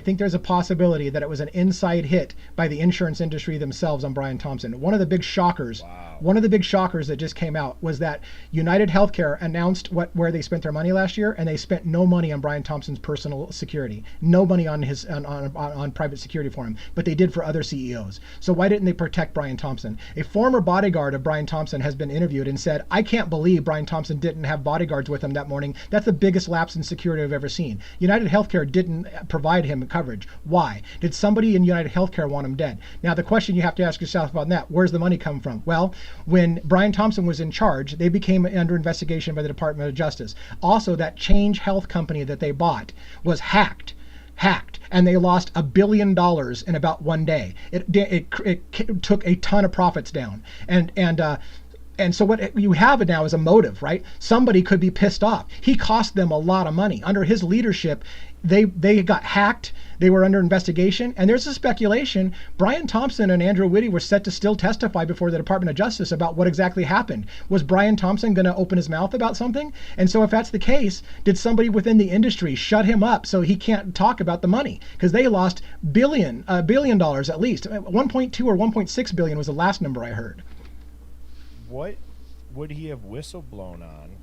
I think there's a possibility that it was an inside hit by the insurance industry themselves on Brian Thompson. One of the big shockers, that just came out was that United Healthcare announced where they spent their money last year, and they spent no money on Brian Thompson's personal security, no money on his on private security for him, but they did for other CEOs. So why didn't they protect Brian Thompson? A former bodyguard of Brian Thompson has been interviewed and said, "I can't believe Brian Thompson didn't have bodyguards with him that morning. That's the biggest lapse in security I've ever seen." United Healthcare didn't provide him coverage. Why? Did somebody in United Healthcare want him dead? Now, the question you have to ask yourself about that, where's the money come from? Well, when Brian Thompson was in charge, they became under investigation by the Department of Justice. Also, that Change Health company that they bought was hacked, and they lost $1 billion in about one day. It took a ton of profits down. And so what you have now is a motive, right? Somebody could be pissed off. He cost them a lot of money. Under his leadership, they got hacked. They were under investigation. And there's a speculation. Brian Thompson and Andrew Whitty were set to still testify before the Department of Justice about what exactly happened. Was Brian Thompson going to open his mouth about something? And so if that's the case, did somebody within the industry shut him up so he can't talk about the money? Because they lost $1 billion at least. 1.2 or 1.6 billion was the last number I heard. What would he have whistleblown on